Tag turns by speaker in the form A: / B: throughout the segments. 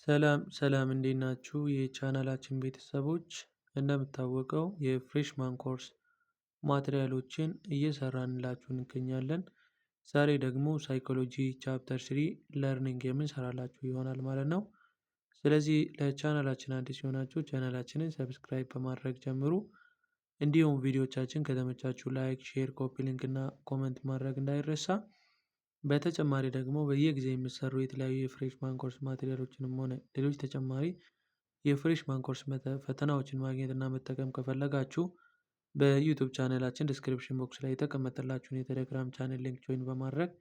A: ሰላም ሰላም እንዴት ናችሁ? የቻናላችን ቤተሰቦች እንደሚታወቀው የፍሬሽማን ኮርስ ማቴሪያሎችን እየሰራንላችሁ እንገኛለን። ዛሬ ደግሞ ሳይኮሎጂ ቻፕተር 3 ለርኒንግ የምንሰራላችሁ ይሆናል ማለት ነው። ስለዚህ ለቻናላችን አዲስ የሆናችሁ ቻናላችንን ሰብስክራይብ በማድረግ ጀምሩ። እንዲሁም ቪዲዮቻችን ከተመቻችሁ ላይክ፣ ሼር፣ ኮፒ ሊንክ እና ኮመንት ማድረግ እንዳይረሳ። በተጨማሪ ደግሞ በየጊዜ የሚሰሩ የተለያዩ የፍሬሽማን ኮርስ ማቴሪያሎችንም ሆነ ሌሎች ተጨማሪ የፍሬሽማን ኮርስ ፈተናዎችን ማግኘት እና መጠቀም ከፈለጋችሁ በዩቱብ ቻናላችን ዲስክሪፕሽን ቦክስ ላይ የተቀመጠላችሁን የቴሌግራም ቻናል ሊንክ ጆይን በማድረግ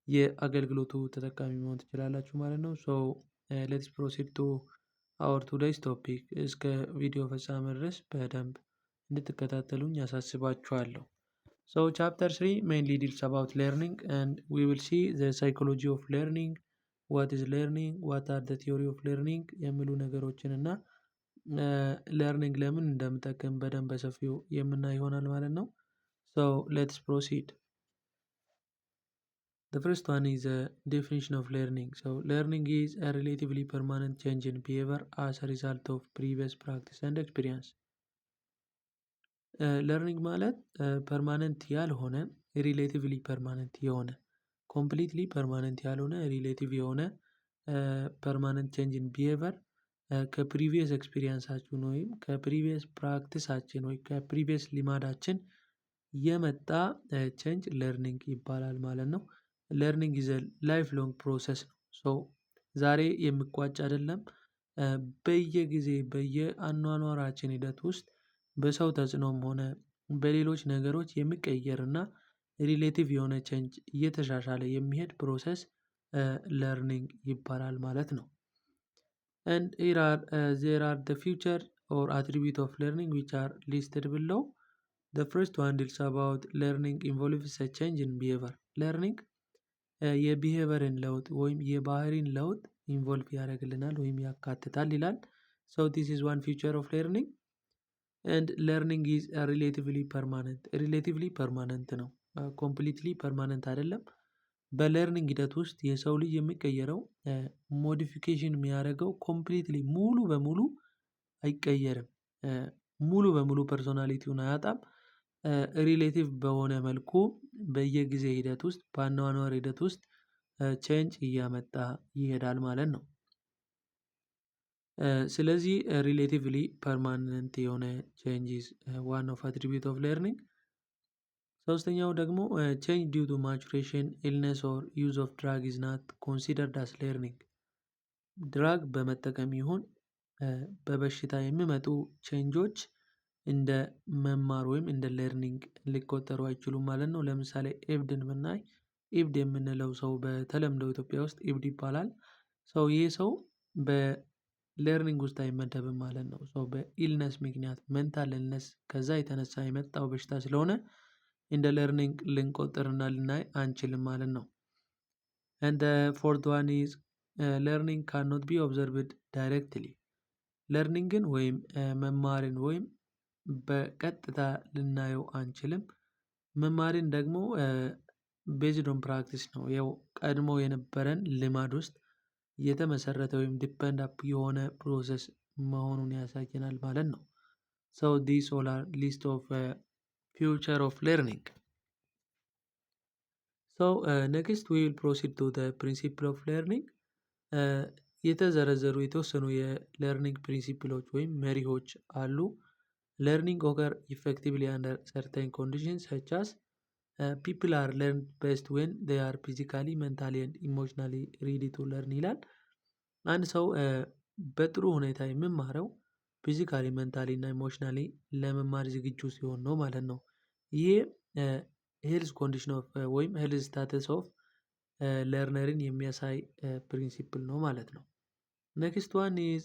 A: የአገልግሎቱ ተጠቃሚ መሆን ትችላላችሁ ማለት ነው። ሶ ሌትስ ፕሮሲድ ቱ አወር ቱዴይስ ቶፒክ። እስከ ቪዲዮ ፍጻሜ ድረስ በደንብ እንድትከታተሉኝ ያሳስባችኋለሁ። So chapter 3 mainly deals about learning, and we will see the psychology of learning, what is learning, what are the theory of learning የሚሉ ነገሮችን እና learning ለምን እንደምጠቅም በደንብ በሰፊው የምናይ ይሆናል ማለት ነው። So let's proceed. The first one is a definition of learning. So learning is a relatively permanent change in behavior as a result of previous practice and experience. ለርኒንግ ማለት ፐርማነንት ያልሆነ ሪሌቲቭሊ ፐርማነንት የሆነ ኮምፕሊትሊ ፐርማነንት ያልሆነ ሪሌቲቭ የሆነ ፐርማነንት ቼንጅ ኢን ቢሄቨር ከፕሪቪየስ ኤክስፒሪየንሳችን ወይም ከፕሪቪየስ ፕራክቲሳችን ወይ ከፕሪቪየስ ሊማዳችን የመጣ ቼንጅ ለርኒንግ ይባላል ማለት ነው። ለርኒንግ ኢዝ ላይፍ ሎንግ ፕሮሰስ ነው። ሶ ዛሬ የሚቋጭ አይደለም። በየጊዜ በየአኗኗራችን ሂደት ውስጥ በሰው ተጽዕኖም ሆነ በሌሎች ነገሮች የሚቀየር እና ሪሌቲቭ የሆነ ቼንጅ እየተሻሻለ የሚሄድ ፕሮሰስ ለርኒንግ ይባላል ማለት ነው። and there are the feature or attribute of learning which are listed below. The first one deals about learning involves a change in behavior. learning የቢሄቨርን ለውጥ ወይም የባህሪን ለውጥ ኢንቮልቭ ያደርግልናል ወይም ያካትታል ይላል። so this is one feature of learning. and learning is relatively permanent. relatively permanent ነው፣ completely permanent አይደለም። በለርኒንግ ሂደት ውስጥ የሰው ልጅ የሚቀየረው ሞዲፊኬሽን የሚያደርገው ኮምፕሊትሊ ሙሉ በሙሉ አይቀየርም። ሙሉ በሙሉ ፐርሶናሊቲውን አያጣም። ሪሌቲቭ በሆነ መልኩ በየጊዜ ሂደት ውስጥ በአኗኗር ሂደት ውስጥ ቼንጅ እያመጣ ይሄዳል ማለት ነው። ስለዚህ ሪሌቲቭሊ ፐርማነንት የሆነ ቼንጅስ ዋን ኦፍ አትሪቢዩት ኦፍ ለርኒንግ። ሶስተኛው ደግሞ ቼንጅ ዲው ቱ ማቹሬሽን ኢልነስ ኦር ዩዝ ኦፍ ድራግ ኢዝ ናት ኮንሲደርድ አስ ለርኒንግ። ድራግ በመጠቀም ይሁን በበሽታ የሚመጡ ቼንጆች እንደ መማር ወይም እንደ ለርኒንግ ሊቆጠሩ አይችሉም ማለት ነው። ለምሳሌ ኤብድን ብናይ ኢብድ የምንለው ሰው በተለምዶ ኢትዮጵያ ውስጥ ኢብድ ይባላል። ሰው ይህ ሰው በለርኒንግ ውስጥ አይመደብም ማለት ነው። ሰው በኢልነስ ምክንያት ሜንታል ኢልነስ ከዛ የተነሳ የመጣው በሽታ ስለሆነ እንደ ለርኒንግ ልንቆጥርና ልናይ አንችልም ማለት ነው። and the fourth one is learning cannot be observed directly. ለርኒንግን ወይም መማርን ወይም በቀጥታ ልናየው አንችልም። መማርን ደግሞ ቤዝድ ኦን ፕራክቲስ ነው። ያው ቀድሞ የነበረን ልማድ ውስጥ የተመሰረተ ወይም ዲፔንድ አፕ የሆነ ፕሮሰስ መሆኑን ያሳየናል ማለት ነው። so these all are list of future of learning. so next we will proceed to the principle of learning. የተዘረዘሩ የተወሰኑ የለርኒንግ ፕሪንሲፕሎች ወይም መሪዎች አሉ። learning occur effectively under certain conditions such as people are learned best when they are physically, mentally and emotionally ready to learn ይላል። አንድ ሰው በጥሩ ሁኔታ የሚማረው ፊዚካሊ፣ ሜንታሊ እና ኢሞሽናሊ ለመማር ዝግጁ ሲሆን ነው ማለት ነው። ይሄ ሄልዝ ኮንዲሽን ኦፍ ወይም ሄልዝ ስታተስ ኦፍ ለርነርን የሚያሳይ ፕሪንሲፕል ነው ማለት ነው። next one is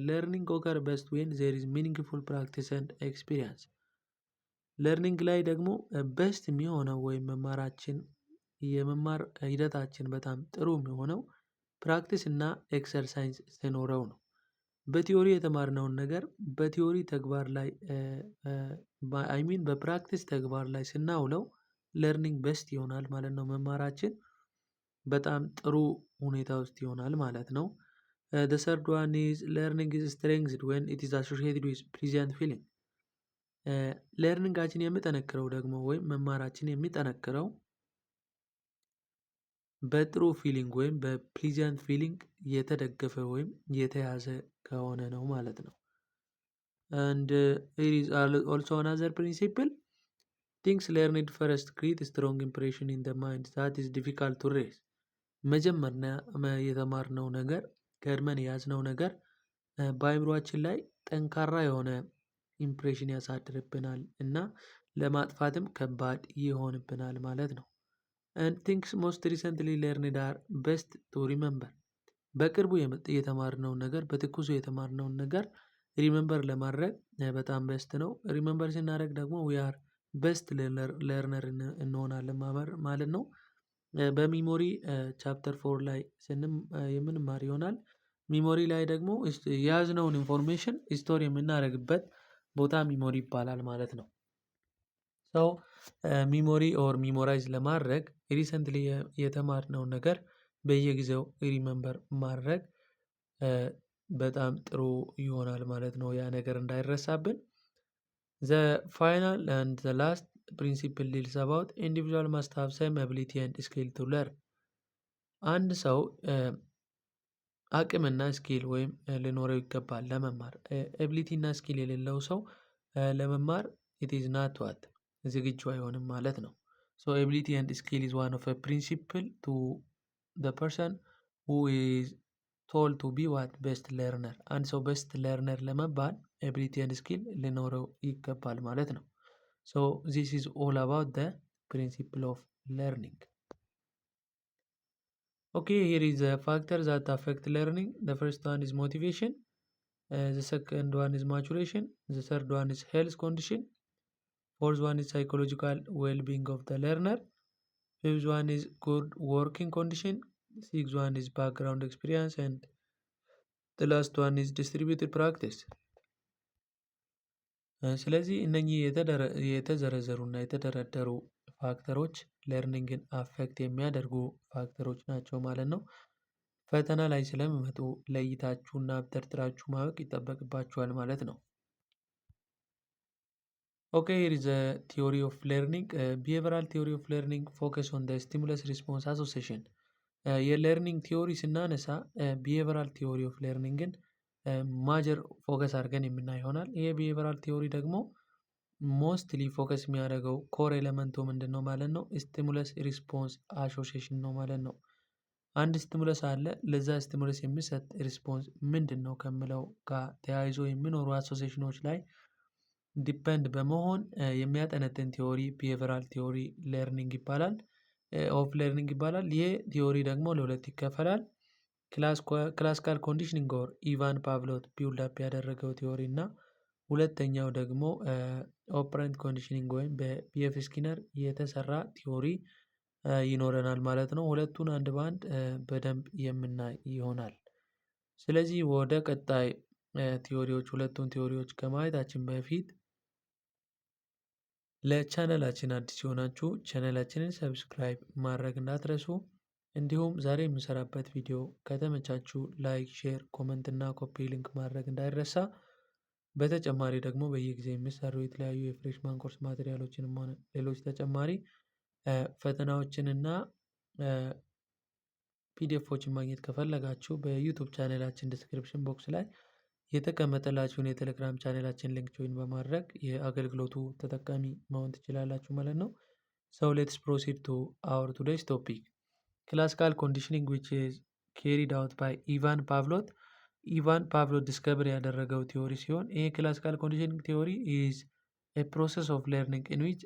A: learning occur best when there is meaningful practice and experience. ለርኒንግ ላይ ደግሞ በስት የሚሆነው ወይም መማራችን የመማር ሂደታችን በጣም ጥሩ የሚሆነው ፕራክቲስ እና ኤክሰርሳይዝ ሲኖረው ነው። በቲዮሪ የተማርነውን ነገር በቲዮሪ ተግባር ላይ በፕራክቲስ ተግባር ላይ ስናውለው ለርኒንግ በስት ይሆናል ማለት ነው። መማራችን በጣም ጥሩ ሁኔታ ውስጥ ይሆናል ማለት ነው። The third one is learning is strengthened when it is associated with pleasant feeling. ለርኒንጋችን የሚጠነክረው ደግሞ ወይም መማራችን የሚጠነክረው በጥሩ ፊሊንግ ወይም በፕሊዛንት ፊሊንግ የተደገፈ ወይም የተያዘ ከሆነ ነው ማለት ነው። and it is also another principle, things learned first create strong impression in the mind that is difficult to erase. መጀመሪያ የተማርነው ነገር ቀድመን የያዝነው ነገር በአእምሯችን ላይ ጠንካራ የሆነ ኢምፕሬሽን ያሳድርብናል እና ለማጥፋትም ከባድ ይሆንብናል ማለት ነው። and things most recently learned are best to remember. በቅርቡ የተማርነውን ነገር በትኩሱ የተማርነውን ነገር ሪመምበር ለማድረግ በጣም ቤስት ነው። ሪመምበር ስናደርግ ደግሞ we are best learner እንሆናለን ማለት ነው። በሚሞሪ ቻፕተር 4 ላይ የምንማር ይሆናል። ሚሞሪ ላይ ደግሞ የያዝነውን ኢንፎርሜሽን ስቶር የምናደርግበት ቦታ ሚሞሪ ይባላል ማለት ነው። ሰው ሚሞሪ ኦር ሚሞራይዝ ለማድረግ ሪሰንትሊ የተማርነውን ነገር በየጊዜው ሪመምበር ማድረግ በጣም ጥሩ ይሆናል ማለት ነው። ያ ነገር እንዳይረሳብን። the final and the last principle deals about individual must have same ability and skill to learn. አንድ ሰው አቅምና ስኪል ወይም ሊኖረው ይገባል ለመማር። ኤቢሊቲ እና ስኪል የሌለው ሰው ለመማር it is not what ዝግጁ አይሆንም ማለት ነው። so ability and skill is one of a principle to the person who is told to be what best learner. አንድ ሰው best learner ለመባል ability and skill ሊኖረው ይገባል ማለት ነው። so this is all about the principle of learning. okay, here is the factors that affect learning. The first one is motivation, the second one is maturation, the third one is health condition, fourth one is psychological well-being of the learner, fifth one is good working condition, sixth one is background experience, and the last one is distributed practice. ስለዚህ እነኚህ የተዘረዘሩና የተደረደሩ ፋክተሮች ለርኒንግን አፌክት የሚያደርጉ ፋክተሮች ናቸው ማለት ነው። ፈተና ላይ ስለሚመጡ ለይታችሁና አብጠርጥራችሁ ማወቅ ይጠበቅባችኋል ማለት ነው። okay, here is a theory of learning. behavioral theory of learning focus on the stimulus response association. የለርኒንግ ቲዮሪ ስናነሳ ቢሄቨራል ቲዮሪ ኦፍ ለርኒንግን ማጀር ፎከስ አድርገን የምናይ ይሆናል። ይሄ ቢሄቨራል ቲዮሪ ደግሞ ሞስትሊ ፎከስ የሚያደርገው ኮር ኤሌመንቱ ምንድን ነው ማለት ነው? ስቲሙለስ ሪስፖንስ አሶሲዬሽን ነው ማለት ነው። አንድ ስቲሙለስ አለ፣ ለዛ ስቲሙለስ የሚሰጥ ሪስፖንስ ምንድን ነው ከሚለው ጋር ተያይዞ የሚኖሩ አሶሲዬሽኖች ላይ ዲፔንድ በመሆን የሚያጠነጥን ቲዮሪ ቢሄቨራል ቲዮሪ ለርኒንግ ይባላል ኦፍ ለርኒንግ ይባላል። ይሄ ቲዮሪ ደግሞ ለሁለት ይከፈላል። ክላሲካል ኮንዲሽኒንግ ኦር ኢቫን ፓቭሎቭ ቢውልድ አፕ ያደረገው ቲዮሪ እና ሁለተኛው ደግሞ ኦፐረንት ኮንዲሽኒንግ ወይም በፒኤፍ ስኪነር የተሰራ ቲዮሪ ይኖረናል ማለት ነው። ሁለቱን አንድ በአንድ በደንብ የምናይ ይሆናል። ስለዚህ ወደ ቀጣይ ቲዮሪዎች ሁለቱን ቲዮሪዎች ከማየታችን በፊት ለቻናላችን አዲስ የሆናችሁ ቻናላችንን ሰብስክራይብ ማድረግ እንዳትረሱ። እንዲሁም ዛሬ የምሰራበት ቪዲዮ ከተመቻችሁ ላይክ፣ ሼር፣ ኮመንት እና ኮፒ ሊንክ ማድረግ እንዳይረሳ። በተጨማሪ ደግሞ በየጊዜው የሚሰሩ የተለያዩ የፍሬሽማን ኮርስ ማቴሪያሎችንም ሆነ ሌሎች ተጨማሪ ፈተናዎችን እና ፒዲኤፎችን ማግኘት ከፈለጋችሁ በዩቱብ ቻናላችን ዲስክሪፕሽን ቦክስ ላይ የተቀመጠላችሁን የቴሌግራም ቻናላችን ሊንክ ጆይን በማድረግ የአገልግሎቱ ተጠቃሚ መሆን ትችላላችሁ ማለት ነው። So let's proceed to our today's topic. Classical conditioning which is carried out by Ivan Pavlov. ኢቫን ፓቭሎቭ ዲስከቨሪ ያደረገው ቲዮሪ ሲሆን ይህ ክላሲካል ኮንዲሽኒንግ ቲዮሪ is a process of learning in which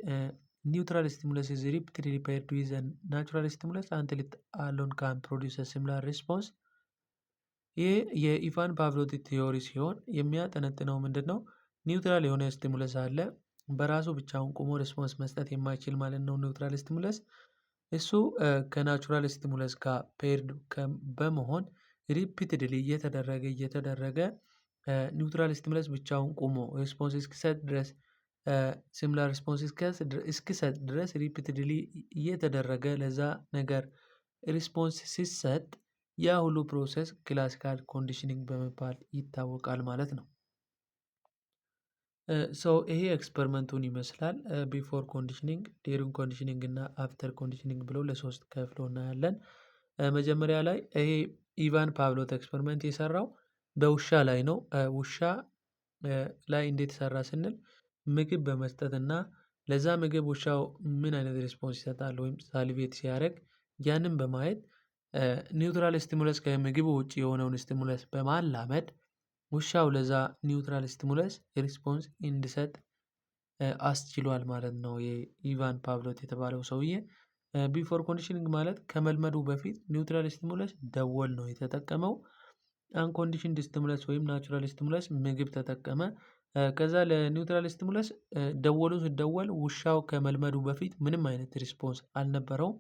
A: neutral stimulus is repeatedly paired with a natural stimulus until it alone can produce a similar response. ይህ የኢቫን ፓቭሎቭ ቲዮሪ ሲሆን የሚያጠነጥነው ምንድን ነው? ኒውትራል የሆነ ስቲሙለስ አለ፣ በራሱ ብቻውን ቆሞ ሪስፖንስ መስጠት የማይችል ማለት ነው። ኒውትራል ስቲሙለስ እሱ ከናቹራል ስቲሙለስ ጋር ፔርድ በመሆን ሪፒትድሊ እየተደረገ ኒውትራል ስቲሙለስ ብቻውን ቆሞ ሪስፖንስ እስኪሰጥ ድረስ ሲሚላር ሪስፖንስ እስኪሰጥ ድረስ ሪፒትድሊ እየተደረገ ለዛ ነገር ሪስፖንስ ሲሰጥ ያ ሁሉ ፕሮሰስ ክላሲካል ኮንዲሽኒንግ በመባል ይታወቃል ማለት ነው። ይሄ ኤክስፐሪመንቱን ይመስላል። ቢፎር ኮንዲሽኒንግ፣ ዲዩሪንግ ኮንዲሽኒንግ እና አፍተር ኮንዲሽኒንግ ብሎ ለሶስት ከፍሎ እናያለን። መጀመሪያ ላይ ይሄ ኢቫን ፓቭሎቭ ኤክስፐሪመንት የሰራው በውሻ ላይ ነው። ውሻ ላይ እንዴት ሰራ ስንል ምግብ በመስጠት እና ለዛ ምግብ ውሻው ምን አይነት ሪስፖንስ ይሰጣል ወይም ሳሊቬት ሲያደርግ ያንን በማየት ኒውትራል ስቲሙለስ ከምግቡ ውጭ የሆነውን ስቲሙለስ በማላመድ ውሻው ለዛ ኒውትራል ስቲሙለስ ሪስፖንስ እንዲሰጥ አስችሏል ማለት ነው። የኢቫን ፓቭሎቭ የተባለው ሰውዬ ቢፎር ኮንዲሽኒንግ ማለት ከመልመዱ በፊት ኒውትራል ስቲሙለስ ደወል ነው የተጠቀመው። አንኮንዲሽንድ ስቲሙለስ ወይም ናቹራል ስቲሙለስ ምግብ ተጠቀመ። ከዛ ለኒውትራል ስቲሙለስ ደወሉ ሲደወል ውሻው ከመልመዱ በፊት ምንም አይነት ሪስፖንስ አልነበረውም።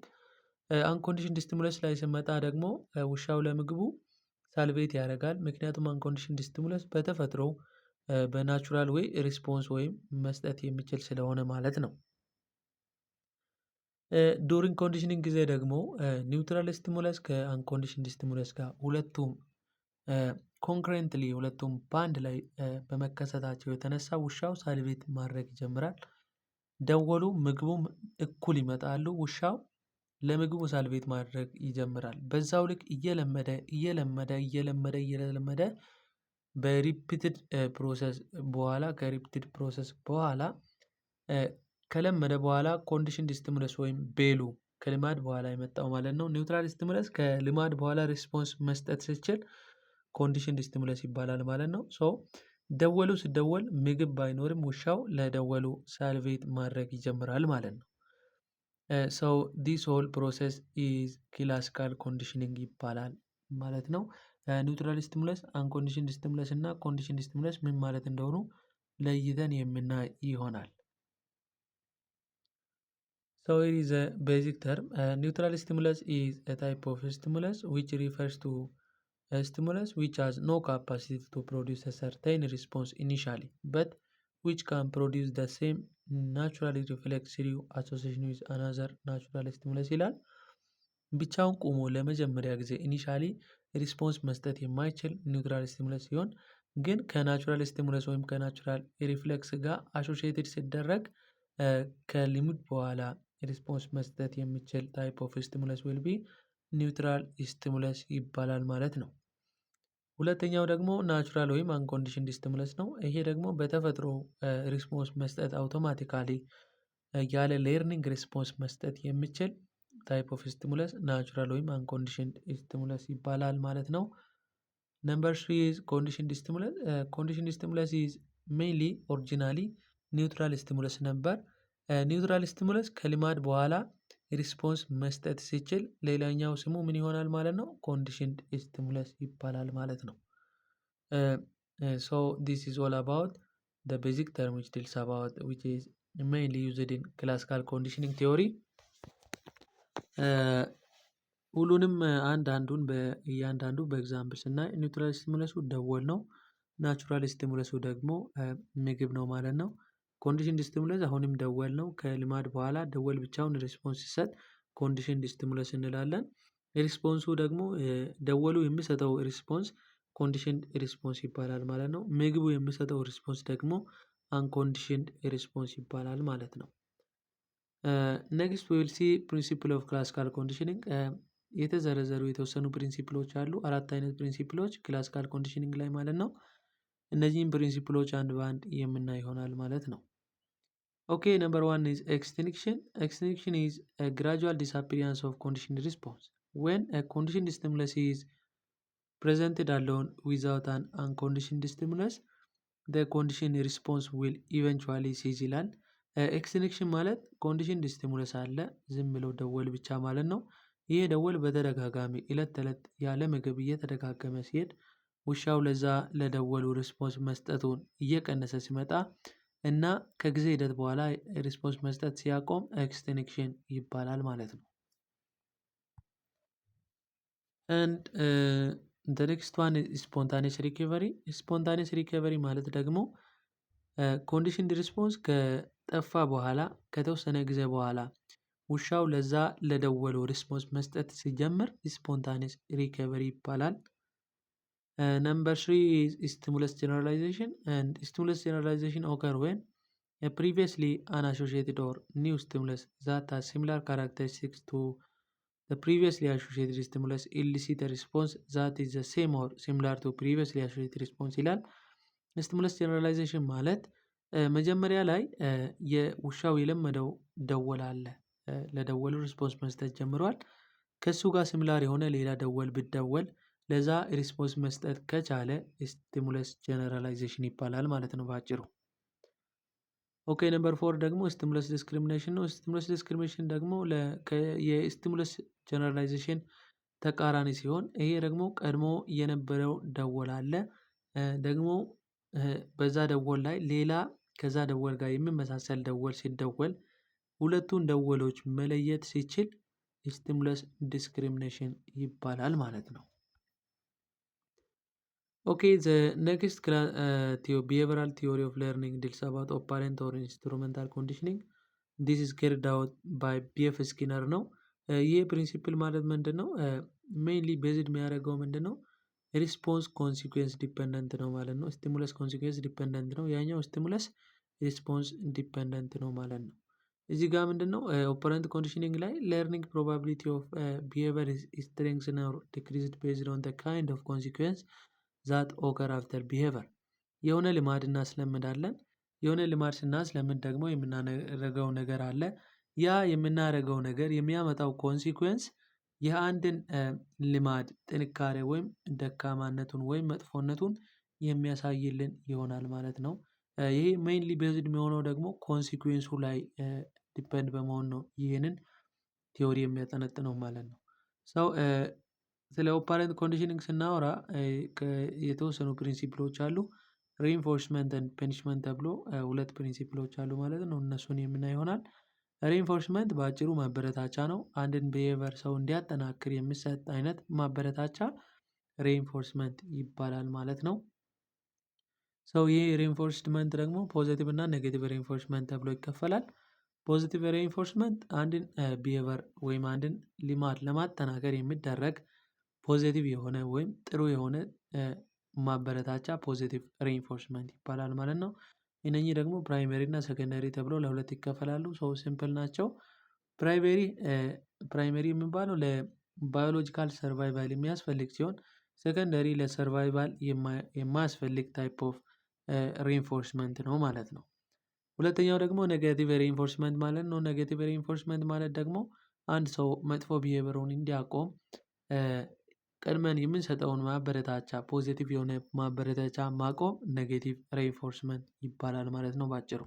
A: አንኮንዲሽንድ ስቲሙለስ ላይ ስመጣ ደግሞ ውሻው ለምግቡ ሳልቬት ያደርጋል። ምክንያቱም አንኮንዲሽንድ ስቲሙለስ በተፈጥሮ በናቹራል ወይ ሪስፖንስ ወይም መስጠት የሚችል ስለሆነ ማለት ነው። ዱሪንግ ኮንዲሽኒንግ ጊዜ ደግሞ ኒውትራል ስቲሙለስ ከአንኮንዲሽንድ ስቲሙለስ ጋር ሁለቱም ኮንክረንትሊ ሁለቱም በአንድ ላይ በመከሰታቸው የተነሳ ውሻው ሳልቬት ማድረግ ይጀምራል። ደወሉ ምግቡም እኩል ይመጣሉ። ውሻው ለምግቡ ሳልቬት ማድረግ ይጀምራል። በዛው ልክ እየለመደ በሪፒትድ ፕሮሰስ በኋላ ከሪፒትድ ፕሮሰስ በኋላ ከለመደ በኋላ ኮንዲሽንድ ስቲሙለስ ወይም ቤሉ ከልማድ በኋላ የመጣው ማለት ነው። ኒውትራል ስቲሙለስ ከልማድ በኋላ ሪስፖንስ መስጠት ሲችል ኮንዲሽንድ ስቲሙለስ ይባላል ማለት ነው። ደወሉ ሲደወል ምግብ ባይኖርም ውሻው ለደወሉ ሳልቬት ማድረግ ይጀምራል ማለት ነው። ዲስ ሆል ፕሮሰስ ኢዝ ክላሲካል ኮንዲሽኒንግ ይባላል ማለት ነው። ኒውትራል ስቲሙለስ፣ አንኮንዲሽንድ ስቲሙለስ እና ኮንዲሽንድ ስቲሙለስ ምን ማለት እንደሆኑ ለይተን የምናይ ይሆናል። Here is a basic term. Neutral stimulus is a type of stimulus which refers to a stimulus which has no capacity to produce a certain response initially, but which can produce the same naturally reflex through association with another natural stimulus ይላል። ብቻውን ቆሞ ለመጀመሪያ ጊዜ ኢኒሻሊ ሪስፖንስ መስጠት የማይችል ኒውትራል ስቲሙለስ ሲሆን ግን ከናቹራል ስቲሙለስ ወይም ከናቹራል ሪፍሌክስ ጋር አሶሺየትድ ሲደረግ ከሊሚት በኋላ ሪስፖንስ መስጠት የሚችል ታይፕ ኦፍ ስቲሙለስ ዊል ቢ ኒውትራል ስቲሙለስ ይባላል ማለት ነው። ሁለተኛው ደግሞ ናቹራል ወይም አንኮንዲሽንድ ስቲሙለስ ነው። ይሄ ደግሞ በተፈጥሮ ሪስፖንስ መስጠት አውቶማቲካሊ ያለ ሌርኒንግ ሪስፖንስ መስጠት የሚችል ታይፕ ኦፍ ስቲሙለስ ናቹራል ወይም አንኮንዲሽንድ ስቲሙለስ ይባላል ማለት ነው። ነምበር 3 ኢዝ ኮንዲሽንድ ስቲሙለስ። ኮንዲሽንድ ስቲሙለስ ኢዝ ሜይንሊ ኦሪጂናሊ ኒውትራል ስቲሙለስ ነበር። ኒውትራል ስቲሙለስ ከልማድ በኋላ ሪስፖንስ መስጠት ሲችል ሌላኛው ስሙ ምን ይሆናል ማለት ነው? ኮንዲሽንድ ስቲሙለስ ይባላል ማለት ነው። this is all about the basic term which deals about which is mainly used in classical conditioning theory. ሁሉንም አንዱን እያንዳንዱ በኤግዛምፕል ስናይ ኒውትራል ስቲሙለሱ ደወል ነው። ናቹራል ስቲሙለሱ ደግሞ ምግብ ነው ማለት ነው። ኮንዲሽንድ ስቲሙለስ አሁንም ደወል ነው። ከልማድ በኋላ ደወል ብቻውን ሪስፖንስ ሲሰጥ ኮንዲሽንድ ስቲሙለስ እንላለን። ሪስፖንሱ ደግሞ ደወሉ የሚሰጠው ሪስፖንስ ኮንዲሽንድ ሪስፖንስ ይባላል ማለት ነው። ምግቡ የሚሰጠው ሪስፖንስ ደግሞ አንኮንዲሽንድ ሪስፖንስ ይባላል ማለት ነው። ኔክስት ዊ ዊል ሲ ፕሪንሲፕል ኦፍ ክላሲካል ኮንዲሽኒንግ። የተዘረዘሩ የተወሰኑ ፕሪንሲፕሎች አሉ። 4 አይነት ፕሪንሲፕሎች ክላሲካል ኮንዲሽኒንግ ላይ ማለት ነው። እነዚህም ፕሪንሲፕሎች አንድ በአንድ የምናይ ይሆናል ማለት ነው። ኦኬ ነምበር 1 is extinction. Extinction is a gradual disappearance of conditioned response. When a conditioned stimulus is presented alone without an unconditioned stimulus, the conditioned response will eventually cease ይላል። ኤክስቲንክሽን ማለት ኮንዲሽንድ ስቲሙለስ አለ ዝም ብሎ ደወል ብቻ ማለት ነው። ይሄ ደወል በተደጋጋሚ እለት ተዕለት ያለ ምግብ እየተደጋገመ ሲሄድ ውሻው ለዛ ለደወሉ ሪስፖንስ መስጠቱን እየቀነሰ ሲመጣ እና ከጊዜ ሂደት በኋላ ሪስፖንስ መስጠት ሲያቆም ኤክስቲንክሽን ይባላል ማለት ነው። and the next one is spontaneous recovery. spontaneous recovery ማለት ደግሞ ኮንዲሽንድ ሪስፖንስ ከጠፋ በኋላ ከተወሰነ ጊዜ በኋላ ውሻው ለዛ ለደወለው ሪስፖንስ መስጠት ሲጀምር ስፖንታኒየስ ሪከቨሪ ይባላል። ነምበር 3 is stimulus generalization, and stimulus generalization occur when a previously unassociated or new stimulus that has similar characteristics to the previously associated stimulus elicit a response that is the same or similar to previously associated response ይላል። ስቲሙለስ ጀነራላይዜሽን ማለት መጀመሪያ ላይ የውሻው የለመደው ደወል አለ። ለደወሉ ሪስፖንስ መስጠት ጀምሯል። ከሱ ጋር ሲሚላር የሆነ ሌላ ደወል ብደወል ለዛ ሪስፖንስ መስጠት ከቻለ ስቲሙለስ ጀነራላይዜሽን ይባላል ማለት ነው በአጭሩ። ኦኬ ነምበር 4 ደግሞ ስቲሙለስ ዲስክሪሚኔሽን ነው። ስቲሙለስ ዲስክሪሚኔሽን ደግሞ የስቲሙለስ ጀነራላይዜሽን ተቃራኒ ሲሆን ይሄ ደግሞ ቀድሞ የነበረው ደወል አለ ደግሞ በዛ ደወል ላይ ሌላ ከዛ ደወል ጋር የሚመሳሰል ደወል ሲደወል ሁለቱን ደወሎች መለየት ሲችል ስቲሙለስ ዲስክሪሚኔሽን ይባላል ማለት ነው። ኦኬ ዘ ኔክስት behavioral theory of learning deals about operant or instrumental conditioning. this is carried out by BF ስኪነር ነው። ይህ ፕሪንሲፕል ማለት ምንድን ነው? ሜይንሊ ቤዝድ የሚያደርገው ምንድን ነው? ሪስፖንስ ኮንሲኩዌንስ ዲፔንደንት ነው ማለት ነው። ስቲሙለስ ኮንሲኩዌንስ ዲፔንደንት ነው፣ ያኛው ስቲሙለስ ሪስፖንስ ዲፔንደንት ነው ማለት ነው። እዚህ ጋር ምንድን ነው ኦፐረንት ኮንዲሽኒንግ ላይ ለርኒንግ ፕሮባቢሊቲ ኦፍ ቢሄቪየር ስትሬንግዝን ኦር ዲክሪዝድ ቤዝድ ኦን ዘ ካይንድ ኦፍ ኮንሲኩዌንስ ዛት ኦከር አፍተር ቢሄቪየር። የሆነ ልማድ እናስለምዳለን። የሆነ ልማድ ስናስለምድ ደግሞ የምናደርገው ነገር አለ። ያ የምናደርገው ነገር የሚያመጣው ኮንሲኩዌንስ የአንድን ልማድ ጥንካሬ ወይም ደካማነቱን ወይም መጥፎነቱን የሚያሳይልን ይሆናል ማለት ነው። ይሄ ሜይንሊ ቤዝድ የሚሆነው ደግሞ ኮንሲኩዌንሱ ላይ ዲፔንድ በመሆን ነው ይህንን ቲዮሪ የሚያጠነጥነው ማለት ነው። ሰው ስለ ኦፐረንት ኮንዲሽኒንግ ስናወራ የተወሰኑ ፕሪንሲፕሎች አሉ። ሪኢንፎርስመንት ኤንድ ፐኒሽመንት ተብሎ ሁለት ፕሪንሲፕሎች አሉ ማለት ነው። እነሱን የምናይ ይሆናል። ሪኢንፎርስመንት በአጭሩ ማበረታቻ ነው። አንድን ቢሄቪየር ሰው እንዲያጠናክር የሚሰጥ አይነት ማበረታቻ ሪኢንፎርስመንት ይባላል ማለት ነው። ሰው ይህ ሪኢንፎርስመንት ደግሞ ፖዚቲቭ እና ኔጌቲቭ ሪኢንፎርስመንት ተብሎ ይከፈላል። ፖዚቲቭ ሪኢንፎርስመንት አንድን ቢሄቪየር ወይም አንድን ልማድ ለማጠናከር የሚደረግ ፖዚቲቭ የሆነ ወይም ጥሩ የሆነ ማበረታቻ ፖዚቲቭ ሪኢንፎርስመንት ይባላል ማለት ነው። እነኚህ ደግሞ ፕራይመሪ እና ሰከንደሪ ተብሎ ለሁለት ይከፈላሉ። ሰው ሲምፕል ናቸው። ፕራይመሪ የሚባለው ለባዮሎጂካል ሰርቫይቫል የሚያስፈልግ ሲሆን ሰከንደሪ ለሰርቫይቫል የማያስፈልግ ታይፕ ኦፍ ሪኢንፎርስመንት ነው ማለት ነው። ሁለተኛው ደግሞ ኔጌቲቭ ሪኢንፎርስመንት ማለት ነው። ኔጌቲቭ ሪኢንፎርስመንት ማለት ደግሞ አንድ ሰው መጥፎ ቢሄቪየሩን እንዲያቆም ቀድመን የምንሰጠውን ማበረታቻ ፖዚቲቭ የሆነ ማበረታቻ ማቆም ኔጌቲቭ ሪኢንፎርስመንት ይባላል ማለት ነው ባጭሩ።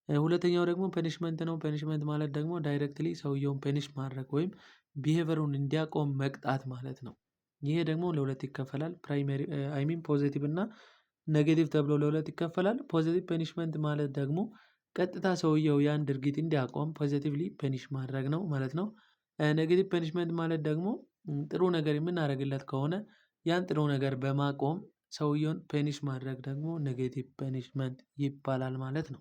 A: ሁለተኛው ደግሞ ፐኒሽመንት ነው። ፐኒሽመንት ማለት ደግሞ ዳይሬክትሊ ሰውየውን ፐኒሽ ማድረግ ወይም ቢሄቪየሩን እንዲያቆም መቅጣት ማለት ነው። ይሄ ደግሞ ለሁለት ይከፈላል። ፖዚቲቭ እና ኔጌቲቭ ተብሎ ለሁለት ይከፈላል። ፖዚቲቭ ፐኒሽመንት ማለት ደግሞ ቀጥታ ሰውየው ያን ድርጊት እንዲያቆም ፖዚቲቭሊ ፐኒሽ ማድረግ ነው ማለት ነው። ኔጌቲቭ ፐኒሽመንት ማለት ደግሞ ጥሩ ነገር የምናደርግለት ከሆነ ያን ጥሩ ነገር በማቆም ሰውየውን ፐኒሽ ማድረግ ደግሞ ኔጌቲቭ ፐኒሽመንት ይባላል ማለት ነው።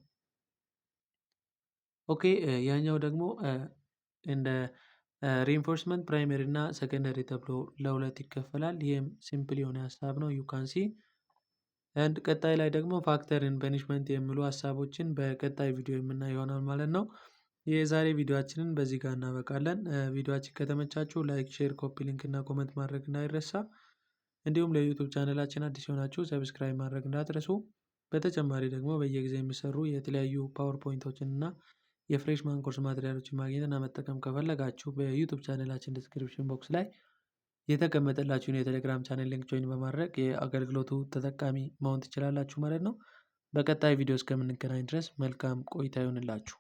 A: ኦኬ ያኛው ደግሞ እንደ ሪኢንፎርስመንት ፕራይመሪ እና ሰከንደሪ ተብሎ ለሁለት ይከፈላል። ይህም ሲምፕል የሆነ ሀሳብ ነው። ዩ ካን ሲ አንድ ቀጣይ ላይ ደግሞ ፋክተርን ፐኒሽመንት የሚሉ ሀሳቦችን በቀጣይ ቪዲዮ የምናይ ይሆናል ማለት ነው። የዛሬ ቪዲዮአችንን በዚህ ጋር እናበቃለን። ቪዲዮአችን ከተመቻችሁ ላይክ፣ ሼር፣ ኮፒ ሊንክ እና ኮመንት ማድረግ እንዳይረሳ። እንዲሁም ለዩቲዩብ ቻናላችን አዲስ የሆናችሁ ሰብስክራይብ ማድረግ እንዳትረሱ። በተጨማሪ ደግሞ በየጊዜ የሚሰሩ የተለያዩ ፓወርፖይንቶችን እና የፍሬሽማን ኮርስ ማቴሪያሎችን ማግኘት እና መጠቀም ከፈለጋችሁ በዩቲዩብ ቻናላችን ዲስክሪፕሽን ቦክስ ላይ የተቀመጠላችሁን የቴሌግራም ቻናል ሊንክ ጆይን በማድረግ የአገልግሎቱ ተጠቃሚ መሆን ትችላላችሁ ማለት ነው። በቀጣይ ቪዲዮ እስከምንገናኝ ድረስ መልካም ቆይታ ይሁንላችሁ።